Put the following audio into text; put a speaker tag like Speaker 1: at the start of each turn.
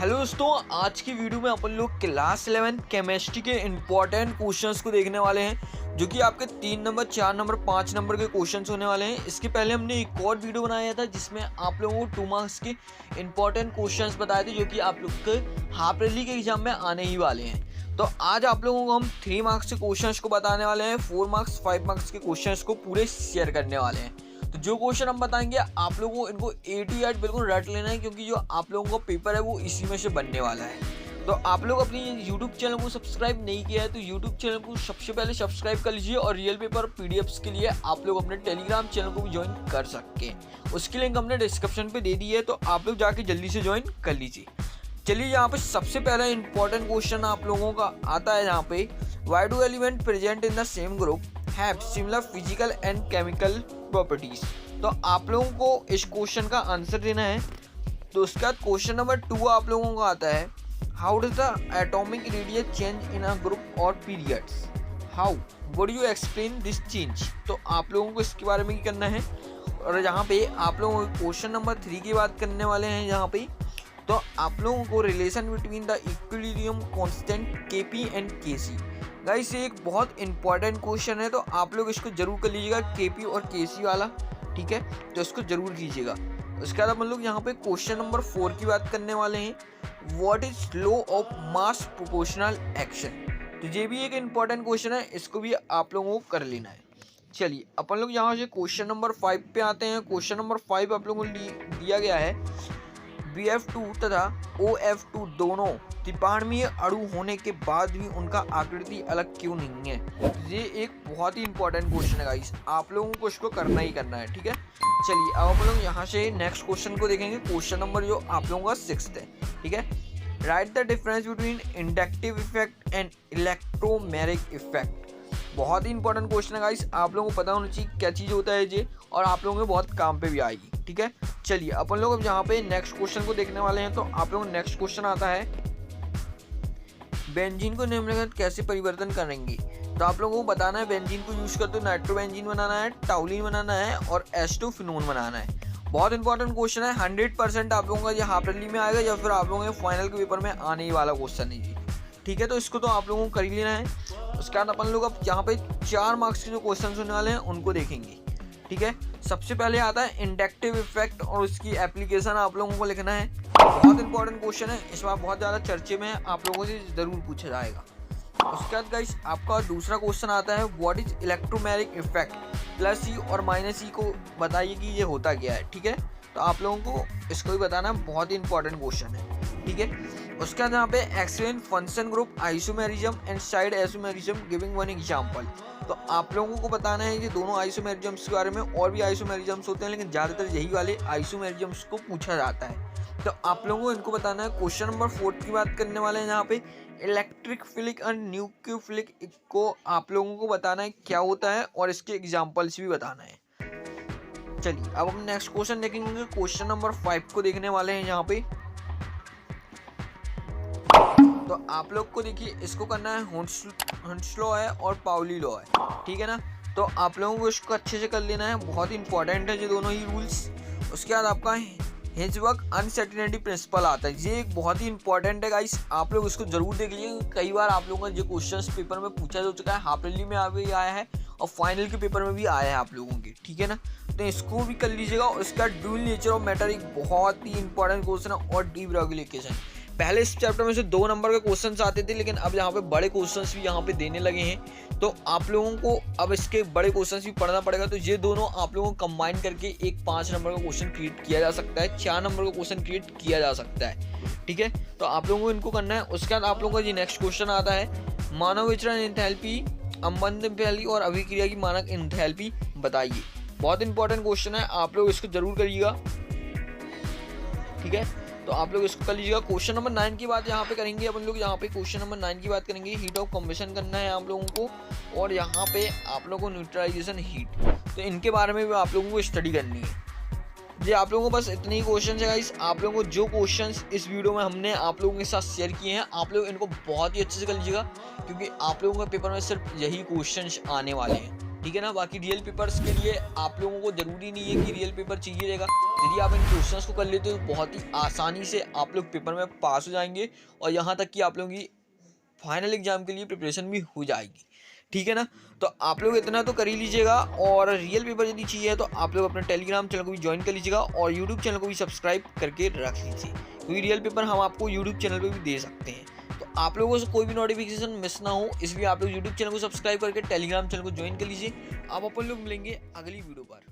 Speaker 1: Hello दोस्तों, आज की वीडियो में अपन लोग क्लास 11 केमिस्ट्री के इम्पोर्टेंट क्वेश्चंस को देखने वाले हैं, जो कि आपके 3 नंबर 4 नंबर 5 नंबर के क्वेश्चंस होने वाले हैं। इसके पहले हमने एक और वीडियो बनाया था जिसमें आप लोगों को 2 मार्क्स के इम्पोर्टेंट क्वेश्चंस बताए थे, जो कि आप लोग के हाफ ईयरली के एग्जाम में आने ही वाले हैं। तो आज आप लोगों को हम 3 मार्क्स के क्वेश्चंस को बताने वाले हैं, 4 मार्क्स 5 मार्क्स के क्वेश्चंस को पूरे शेयर करने वाले हैं। तो जो क्वेश्चन हम बताएंगे आप लोगों को इनको A to Z बिल्कुल रट लेना है, क्योंकि जो आप लोगों का पेपर है वो इसी में से बनने वाला है। तो आप लोग अपनी YouTube चैनल को सब्सक्राइब नहीं किया है तो YouTube चैनल को सबसे पहले सब्सक्राइब कर लीजिए, और रियल पेपर PDFs के लिए आप लोग अपने टेलीग्राम चैनल को भी ज्वाइन कर सकते हैं। उसकी लिंक हमने डिस्क्रिप्शन पे दे दी है, तो आप लोग जाके जल्दी से ज्वाइन कर लीजिए। चलिए, यहाँ पे सबसे पहला इंपॉर्टेंट क्वेश्चन आप लोगों का आता है यहाँ पे, why do element present in the same group have similar physical and chemical properties. तो आप लोगों को इस क्वेश्चन का आंसर देना है। तो उसके बाद क्वेश्चन नंबर 2 आप लोगों का आता है, how does the atomic radius change in a group और periods, how would you explain this change. तो आप लोगों को इसके बारे में ही करना है। और यहाँ पे आप लोगों को क्वेश्चन नंबर 3 की बात करने वाले हैं यहाँ पे। तो आप लोगों को relation between the equilibrium constant Kp and Kc। Guys, ये एक बहुत इंपॉर्टेंट क्वेश्चन है, तो आप लोग इसको जरूर कर लीजिएगा, Kp और Kc वाला, ठीक है। तो इसको जरूर कीजिएगा। उसके बाद हम लोग यहाँ पे क्वेश्चन नंबर 4 की बात करने वाले हैं, what is law of mass proportional action. तो ये भी एक इंपॉर्टेंट क्वेश्चन है, इसको भी आप लोगों को कर लेना है। चलिए, अपन लोग यहाँ से क्वेश्चन नंबर 5 पे आते हैं। क्वेश्चन नंबर 5 आप लोगों को दिया गया है, BF2 तथा OF2 दोनों त्रिपार्णीय अणु होने के बाद भी उनका आकृति अलग क्यों नहीं है। ये एक बहुत ही इंपॉर्टेंट क्वेश्चन है गाइस, आप लोगों को इसको करना ही करना है, ठीक है। चलिए, अब हम लोग यहाँ से नेक्स्ट क्वेश्चन को देखेंगे। क्वेश्चन नंबर जो आप लोगों का 6th है, ठीक है। Right the difference between inductive effect and electromagnetic effect. बहुत ही इंपॉर्टेंट क्वेश्चन है गाइस, आप लोगों को पता होना चाहिए क्या चीज़ होता है ये, और आप लोगों के बहुत काम पे भी आएगी, ठीक है। चलिए, अपन लोग अब यहाँ पे नेक्स्ट क्वेश्चन को देखने वाले हैं। तो आप लोगों को नेक्स्ट क्वेश्चन आता है, बेंजीन को निम्नलिखित कैसे परिवर्तन करेंगे। तो आप लोगों को बताना है, बेंजीन को यूज करते नाइट्रोबेंजीन बनाना है, टाउलिन बनाना है और एस्टोफिनोन बनाना है। बहुत इंपॉर्टेंट क्वेश्चन है, 100% आप लोगों का ये हाफ ईयरली में आएगा या फिर आप लोगों के फाइनल के पेपर में आने ही वाला क्वेश्चन है जी, ठीक है। तो इसको तो आप लोगों को कर ही लेना है। उसके बाद अपन लोग अब यहाँ पे 4 मार्क्स के जो क्वेश्चन होने वाले हैं उनको देखेंगे, ठीक है। सबसे पहले आता है इंडक्टिव इफेक्ट और उसकी एप्लीकेशन आप लोगों को लिखना है। बहुत इंपॉर्टेंट क्वेश्चन है, इस बार बहुत ज़्यादा चर्चे में है, आप लोगों से ज़रूर पूछा जाएगा। उसके बाद गाइस आपका दूसरा क्वेश्चन आता है, what is electromagnetic effect, +E और -E को बताइए कि ये होता क्या है, ठीक है। तो आप लोगों को इसको भी बताना, बहुत ही इंपॉर्टेंट क्वेश्चन है, ठीक है। उसके बाद यहाँ पे explain function group isomerism and side isomerism giving one example. तो आप लोगों को बताना है कि दोनों आइसोमेरिज्म्स के बारे में, और भी आइसोमेरिज्म्स होते हैं लेकिन ज़्यादातर यही वाले आइसोमेरिज्म्स को पूछा जाता है। तो आप लोगों को इनको बताना है। क्वेश्चन नंबर 4 की बात करने वाले हैं यहाँ पे, इलेक्ट्रिकफिलिक एंड न्यूक्लियोफिलिक को आप लोगों को बताना है क्या होता है, और इसके एग्जाम्पल्स भी बताना है। चलिए, अब हम नेक्स्ट क्वेश्चन देखेंगे। क्वेश्चन नंबर 5 को देखने वाले हैं यहाँ पे। तो आप लोग को देखिए, इसको करना है, हंस लॉ है और पाउली लॉ है, ठीक है ना। तो आप लोगों को इसको अच्छे से कर लेना है, बहुत इंपॉर्टेंट है ये दोनों ही रूल्स। उसके बाद आपका हिंजबर्ग अनसर्टेनिटी प्रिंसिपल आता है, ये एक बहुत ही इंपॉर्टेंट है गाइस, आप लोग इसको जरूर देख लीजिए। कई बार आप लोगों का ये क्वेश्चन पेपर में पूछा जा चुका है, हाफ ईयरली में भी आया है और फाइनल के पेपर में भी आया है आप लोगों के, ठीक है ना। तो इसको भी कर लीजिएगा। उसका ड्यूअल नेचर ऑफ मैटर एक बहुत ही इंपॉर्टेंट क्वेश्चन है, और डीप रेगुलेशन। पहले इस चैप्टर में से 2 नंबर के क्वेश्चंस आते थे, लेकिन अब यहाँ पे बड़े क्वेश्चंस भी यहाँ पे देने लगे हैं। तो आप लोगों को अब इसके बड़े क्वेश्चंस भी पढ़ना पड़ेगा। तो ये दोनों आप लोगों को कंबाइन करके एक 5 नंबर का क्वेश्चन क्रिएट किया जा सकता है, 4 नंबर का क्वेश्चन क्रिएट किया जा सकता है, ठीक है। तो आप लोगों को इनको करना है। उसके बाद आप लोगों का ये नेक्स्ट क्वेश्चन आता है, मानव विचरण एंथैल्पी, अम्बन एंथैल्पी और अभिक्रिया की मानक एंथैल्पी बताइए। बहुत इंपॉर्टेंट क्वेश्चन है, आप लोग इसको जरूर करिएगा, ठीक है। तो आप लोग इसको कर लीजिएगा। क्वेश्चन नंबर 9 की बात यहाँ पे करेंगे अपन लोग। यहाँ पे क्वेश्चन नंबर 9 की बात करेंगे, हीट ऑफ कंबशन करना है आप लोगों को, और यहाँ पे आप लोगों को न्यूट्रलाइजेशन हीट, तो इनके बारे में भी आप लोगों को स्टडी करनी है। जी, आप लोगों को बस इतने ही क्वेश्चन है गाइस। आप लोगों को जो क्वेश्चंस इस वीडियो में हमने आप लोगों के साथ शेयर किए हैं, आप लोग इनको बहुत ही अच्छे से कर लीजिएगा, क्योंकि आप लोगों के पेपर में सिर्फ यही क्वेश्चंस आने वाले हैं, ठीक है ना। बाकी रियल पेपर्स के लिए आप लोगों को ज़रूरी नहीं है कि रियल पेपर चाहिए रहेगा। यदि आप इन क्वेश्चंस को कर लेते हो तो बहुत ही आसानी से आप लोग पेपर में पास हो जाएंगे और यहाँ तक कि आप लोगों की फाइनल एग्जाम के लिए प्रिपरेशन भी हो जाएगी। ठीक है ना। तो आप लोग इतना तो कर ही लीजिएगा, और रियल पेपर यदि चाहिए तो आप लोग अपने टेलीग्राम चैनल को भी ज्वाइन कर लीजिएगा और यूट्यूब चैनल को भी सब्सक्राइब करके रख लीजिए, क्योंकि रियल पेपर हम आपको यूट्यूब चैनल पर भी दे सकते हैं। तो आप लोगों से कोई भी नोटिफिकेशन मिस ना हो, इसलिए आप लोग यूट्यूब चैनल को सब्सक्राइब करके टेलीग्राम चैनल को ज्वाइन कर लीजिए। आप अपन लोग मिलेंगे अगली वीडियो पर।